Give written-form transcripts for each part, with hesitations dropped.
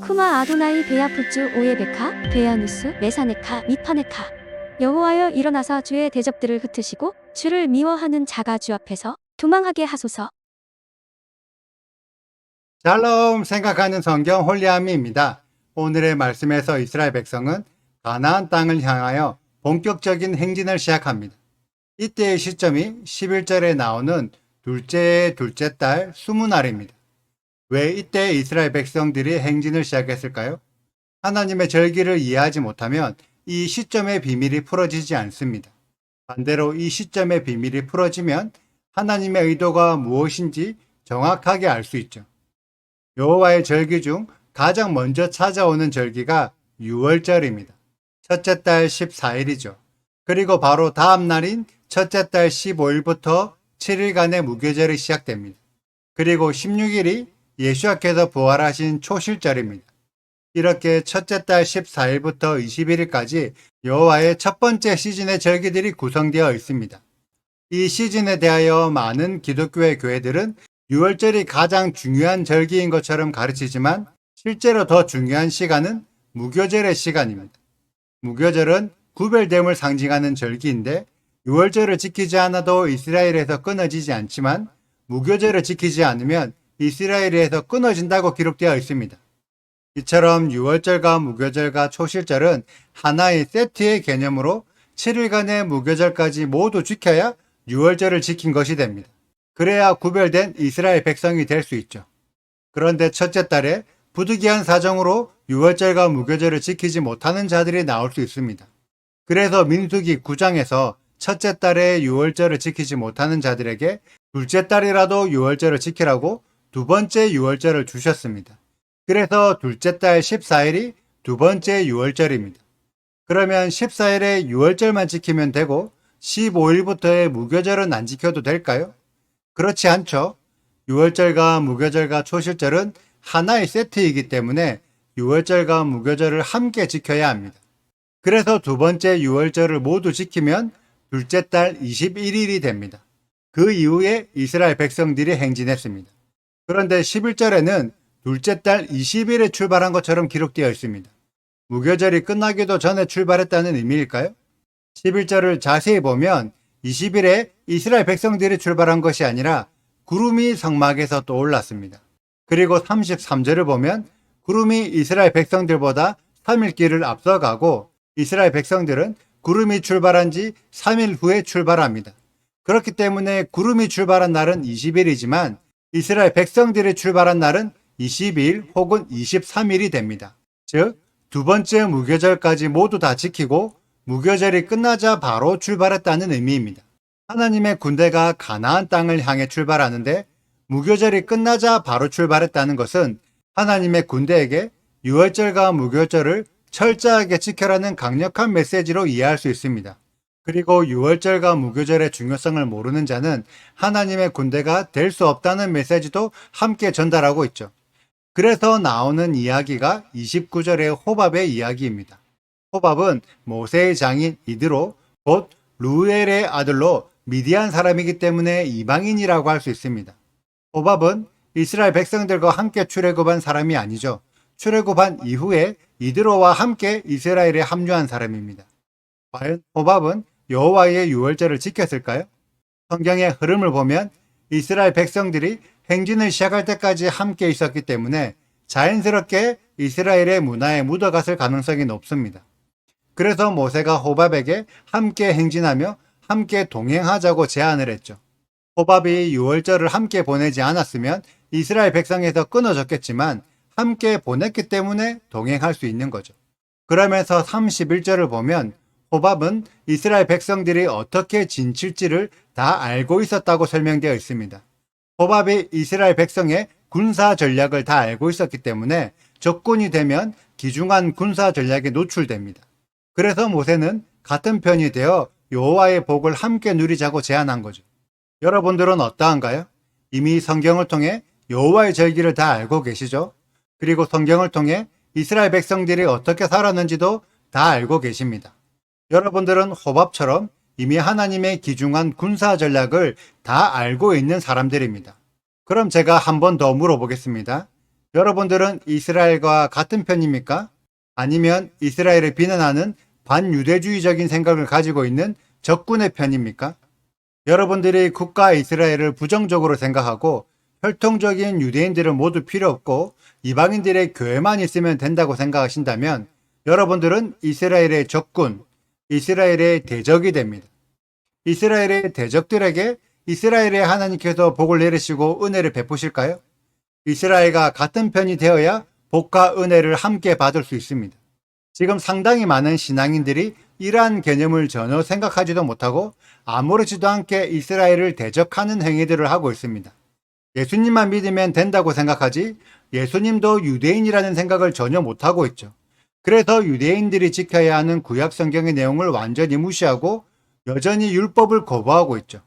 쿠마 아도나이 베야푸츠 오예베카 베야누스 메사네카 미파네카. 여호와여 일어나사 주의 대적들을 흩으시고 주를 미워하는 자가 주 앞에서 도망하게 하소서. 샬롬 생각하는 성경 홀리아미입니다. 오늘의 말씀에서 이스라엘 백성은 가나안 땅을 향하여 본격적인 행진을 시작합니다. 이때의 시점이 11절에 나오는 둘째의 둘째 달 수문날입니다. 왜 이때 이스라엘 백성들이 행진을 시작했을까요? 하나님의 절기를 이해하지 못하면 이 시점의 비밀이 풀어지지 않습니다. 반대로 이 시점의 비밀이 풀어지면 하나님의 의도가 무엇인지 정확하게 알 수 있죠. 여호와의 절기 중 가장 먼저 찾아오는 절기가 유월절입니다. 첫째 달 14일이죠. 그리고 바로 다음 날인 첫째 달 15일부터 7일간의 무교절이 시작됩니다. 그리고 16일이 예수께서 부활하신 초실절입니다. 이렇게 첫째 달 14일부터 21일까지 여호와의 첫 번째 시즌의 절기들이 구성되어 있습니다. 이 시즌에 대하여 많은 기독교의 교회들은 유월절이 가장 중요한 절기인 것처럼 가르치지만 실제로 더 중요한 시간은 무교절의 시간입니다. 무교절은 구별됨을 상징하는 절기인데 유월절을 지키지 않아도 이스라엘에서 끊어지지 않지만 무교절을 지키지 않으면 이스라엘에서 끊어진다고 기록되어 있습니다. 이처럼 유월절과 무교절과 초실절은 하나의 세트의 개념으로 7일간의 무교절까지 모두 지켜야 유월절을 지킨 것이 됩니다. 그래야 구별된 이스라엘 백성이 될 수 있죠. 그런데 첫째 달에 부득이한 사정으로 유월절과 무교절을 지키지 못하는 자들이 나올 수 있습니다. 그래서 민수기 9장에서 첫째 달에 유월절을 지키지 못하는 자들에게 둘째 달이라도 유월절을 지키라고 두 번째 유월절을 주셨습니다. 그래서 둘째 달 14일이 두 번째 유월절입니다. 그러면 14일에 유월절만 지키면 되고 15일부터의 무교절은 안 지켜도 될까요? 그렇지 않죠. 유월절과 무교절과 초실절은 하나의 세트이기 때문에 유월절과 무교절을 함께 지켜야 합니다. 그래서 두 번째 유월절을 모두 지키면 둘째 달 21일이 됩니다. 그 이후에 이스라엘 백성들이 행진했습니다. 그런데 11절에는 둘째 달 20일에 출발한 것처럼 기록되어 있습니다. 무교절이 끝나기도 전에 출발했다는 의미일까요? 11절을 자세히 보면 20일에 이스라엘 백성들이 출발한 것이 아니라 구름이 성막에서 떠올랐습니다. 그리고 33절을 보면 구름이 이스라엘 백성들보다 3일 길을 앞서가고 이스라엘 백성들은 구름이 출발한 지 3일 후에 출발합니다. 그렇기 때문에 구름이 출발한 날은 20일이지만 이스라엘 백성들이 출발한 날은 22일 혹은 23일이 됩니다. 즉, 두 번째 무교절까지 모두 다 지키고 무교절이 끝나자 바로 출발했다는 의미입니다. 하나님의 군대가 가나안 땅을 향해 출발하는데 무교절이 끝나자 바로 출발했다는 것은 하나님의 군대에게 유월절과 무교절을 철저하게 지켜라는 강력한 메시지로 이해할 수 있습니다. 그리고 유월절과 무교절의 중요성을 모르는 자는 하나님의 군대가 될 수 없다는 메시지도 함께 전달하고 있죠. 그래서 나오는 이야기가 29절의 호밥의 이야기입니다. 호밥은 모세의 장인 이드로 곧 루엘의 아들로 미디안 사람이기 때문에 이방인이라고 할 수 있습니다. 호밥은 이스라엘 백성들과 함께 출애굽한 사람이 아니죠. 출애굽한 이후에 이드로와 함께 이스라엘에 합류한 사람입니다. 과연 호밥은 여호와의 유월절을 지켰을까요? 성경의 흐름을 보면 이스라엘 백성들이 행진을 시작할 때까지 함께 있었기 때문에 자연스럽게 이스라엘의 문화에 묻어갔을 가능성이 높습니다. 그래서 모세가 호밥에게 함께 행진하며 함께 동행하자고 제안을 했죠. 호밥이 유월절을 함께 보내지 않았으면 이스라엘 백성에서 끊어졌겠지만 함께 보냈기 때문에 동행할 수 있는 거죠. 그러면서 31절을 보면 호밥은 이스라엘 백성들이 어떻게 진칠지를 다 알고 있었다고 설명되어 있습니다. 호밥이 이스라엘 백성의 군사 전략을 다 알고 있었기 때문에 적군이 되면 기중한 군사 전략에 노출됩니다. 그래서 모세는 같은 편이 되어 여호와의 복을 함께 누리자고 제안한 거죠. 여러분들은 어떠한가요? 이미 성경을 통해 여호와의 절기를 다 알고 계시죠? 그리고 성경을 통해 이스라엘 백성들이 어떻게 살았는지도 다 알고 계십니다. 여러분들은 호밥처럼 이미 하나님의 기중한 군사 전략을 다 알고 있는 사람들입니다. 그럼 제가 한 번 더 물어보겠습니다. 여러분들은 이스라엘과 같은 편입니까? 아니면 이스라엘을 비난하는 반유대주의적인 생각을 가지고 있는 적군의 편입니까? 여러분들이 국가 이스라엘을 부정적으로 생각하고 혈통적인 유대인들은 모두 필요 없고 이방인들의 교회만 있으면 된다고 생각하신다면 여러분들은 이스라엘의 적군, 이스라엘의 대적이 됩니다. 이스라엘의 대적들에게 이스라엘의 하나님께서 복을 내리시고 은혜를 베푸실까요? 이스라엘과 같은 편이 되어야 복과 은혜를 함께 받을 수 있습니다. 지금 상당히 많은 신앙인들이 이러한 개념을 전혀 생각하지도 못하고 아무렇지도 않게 이스라엘을 대적하는 행위들을 하고 있습니다. 예수님만 믿으면 된다고 생각하지 예수님도 유대인이라는 생각을 전혀 못하고 있죠. 그래서 유대인들이 지켜야 하는 구약 성경의 내용을 완전히 무시하고 여전히 율법을 거부하고 있죠.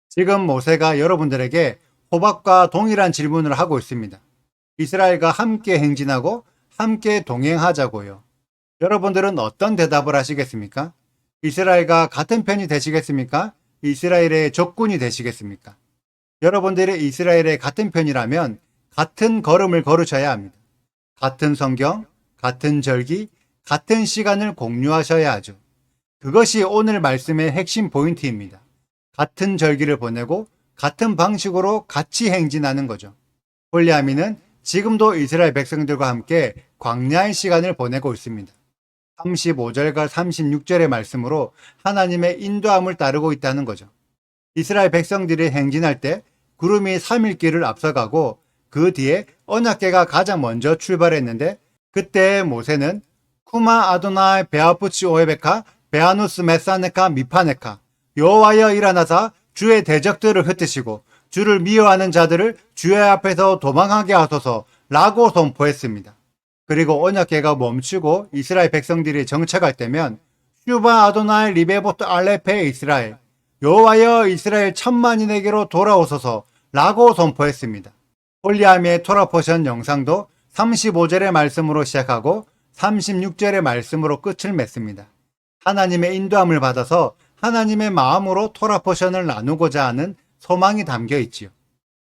지금 모세가 여러분들에게 호박과 동일한 질문을 하고 있습니다. 이스라엘과 함께 행진하고 함께 동행하자고요. 여러분들은 어떤 대답을 하시겠습니까? 이스라엘과 같은 편이 되시겠습니까? 이스라엘의 적군이 되시겠습니까? 여러분들이 이스라엘의 같은 편이라면 같은 걸음을 걸으셔야 합니다. 같은 성경, 같은 절기, 같은 시간을 공유하셔야 하죠. 그것이 오늘 말씀의 핵심 포인트입니다. 같은 절기를 보내고 같은 방식으로 같이 행진하는 거죠. 홀리아미는 지금도 이스라엘 백성들과 함께 광야의 시간을 보내고 있습니다. 35절과 36절의 말씀으로 하나님의 인도함을 따르고 있다는 거죠. 이스라엘 백성들이 행진할 때 구름이 3일 길을 앞서가고 그 뒤에 언약궤가 가장 먼저 출발했는데 그때 모세는 쿠마 아도나이 베아푸치 오에베카 베아누스 메사네카 미파네카 여호와여 일어나사 주의 대적들을 흩으시고 주를 미워하는 자들을 주의 앞에서 도망하게 하소서 라고 선포했습니다. 그리고 언약궤가 멈추고 이스라엘 백성들이 정착할 때면 슈바 아도나이 리베보트 알레페 이스라엘 여호와여 이스라엘 천만인에게로 돌아오소서 라고 선포했습니다. 홀리아미의 토라 포션 영상도 35절의 말씀으로 시작하고 36절의 말씀으로 끝을 맺습니다. 하나님의 인도함을 받아서 하나님의 마음으로 토라 포션을 나누고자 하는 소망이 담겨 있지요.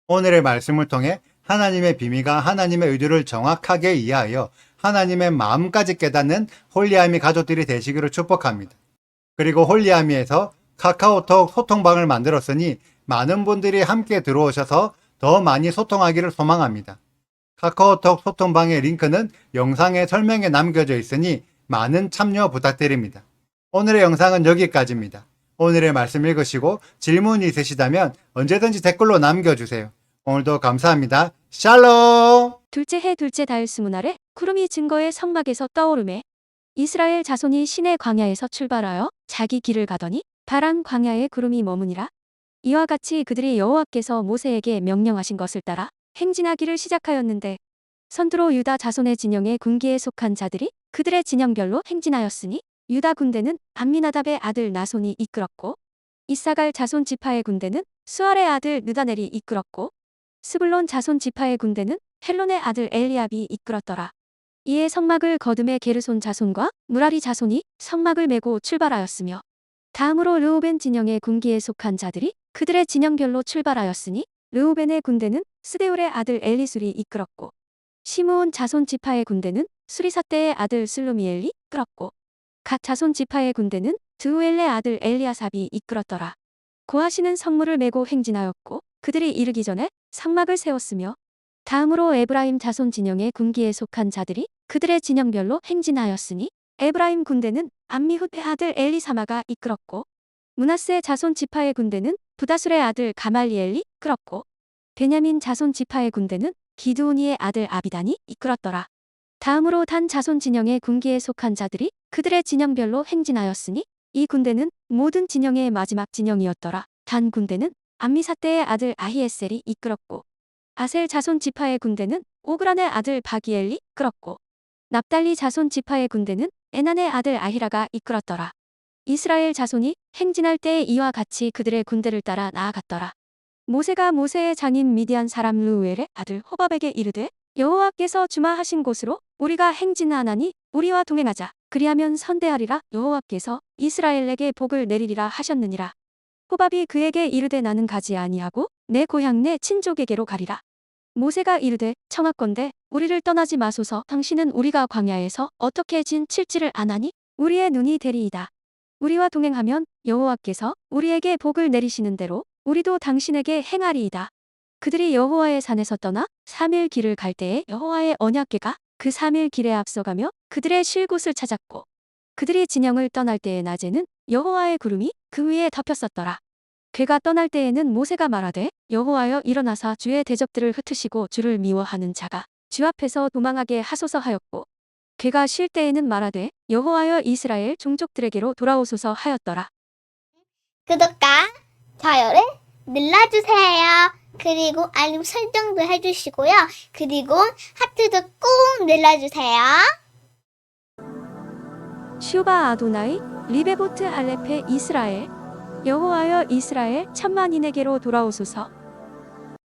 오늘의 말씀을 통해 하나님의 비밀과 하나님의 의도를 정확하게 이해하여 하나님의 마음까지 깨닫는 홀리아미 가족들이 되시기를 축복합니다. 그리고 홀리아미에서 카카오톡 소통방을 만들었으니 많은 분들이 함께 들어오셔서 더 많이 소통하기를 소망합니다. 카카오톡 소통방의 링크는 영상의 설명에 남겨져 있으니 많은 참여 부탁드립니다. 오늘의 영상은 여기까지입니다. 오늘의 말씀 읽으시고 질문이 있으시다면 언제든지 댓글로 남겨주세요. 오늘도 감사합니다. 샬롬! 둘째 해 둘째 달 스무 날에 구름이 증거의 성막에서 떠오르매 이스라엘 자손이 시내 광야에서 출발하여 자기 길을 가더니 파란 광야에 구름이 머무니라. 이와 같이 그들이 여호와께서 모세에게 명령하신 것을 따라 행진하기를 시작하였는데 선두로 유다 자손의 진영의 군기에 속한 자들이 그들의 진영별로 행진하였으니 유다 군대는 암미나답의 아들 나손이 이끌었고 이사갈 자손 지파의 군대는 수알의 아들 느다넬이 이끌었고 스불론 자손 지파의 군대는 헬론의 아들 엘리압이 이끌었더라. 이에 성막을 거듭에 게르손 자손과 무라리 자손이 성막을 메고 출발하였으며 다음으로 르우벤 진영의 군기에 속한 자들이 그들의 진영별로 출발하였으니 르우벤의 군대는 스데울의 아들 엘리술이 이끌었고 시므온 자손 지파의 군대는 수리사떼의 아들 슬루미엘이 이끌었고 각 자손 지파의 군대는 드우엘의 아들 엘리아삽이 이끌었더라. 고하시는 성물을 메고 행진하였고 그들이 이르기 전에 성막을 세웠으며 다음으로 에브라임 자손 진영의 군기에 속한 자들이 그들의 진영별로 행진하였으니 에브라임 군대는 암미훗의 아들 엘리사마가 이끌었고 므낫세 자손 지파의 군대는 부다술의 아들 가말리엘이 이끌었고 베냐민 자손 지파의 군대는 기드오니의 아들 아비단이 이끌었더라. 다음으로 단 자손 진영의 군기에 속한 자들이 그들의 진영별로 행진하였으니 이 군대는 모든 진영의 마지막 진영이었더라. 단 군대는 암미사떼의 아들 아히에셀이 이끌었고 아셀 자손 지파의 군대는 오그란의 아들 바기엘이 이끌었고 납달리 자손 지파의 군대는 에난의 아들 아히라가 이끌었더라. 이스라엘 자손이 행진할 때에 이와 같이 그들의 군대를 따라 나아갔더라. 모세가 모세의 장인 미디안 사람 르우엘의 아들 호밥에게 이르되 여호와께서 주마하신 곳으로 우리가 행진하나니 우리와 동행하자. 그리하면 선대하리라. 여호와께서 이스라엘에게 복을 내리리라 하셨느니라. 호밥이 그에게 이르되 나는 가지 아니하고 내 고향 내 친족에게로 가리라. 모세가 이르되 청하건대 우리를 떠나지 마소서. 당신은 우리가 광야에서 어떻게 진칠지를 아나니? 우리의 눈이 되리이다. 우리와 동행하면 여호와께서 우리에게 복을 내리시는 대로 우리도 당신에게 행하리이다. 그들이 여호와의 산에서 떠나 3일 길을 갈 때에 여호와의 언약궤가 그 3일 길에 앞서가며 그들의 쉴 곳을 찾았고, 그들이 진영을 떠날 때의 낮에는 여호와의 구름이 그 위에 덮였었더라. 괴가 떠날 때에는 모세가 말하되 여호와여 일어나사 주의 대적들을 흩으시고 주를 미워하는 자가 주 앞에서 도망하게 하소서 하였고, 괴가 쉴 때에는 말하되 여호와여 이스라엘 종족들에게로 돌아오소서 하였더라. 구독과 좋아요를 눌러주세요. 그리고 알림 설정도 해주시고요. 그리고 하트도 꼭 눌러주세요. 슈바 아도나이 리베보트 알레페 이스라엘. 여호와여 이스라엘 천만인에게로 돌아오소서.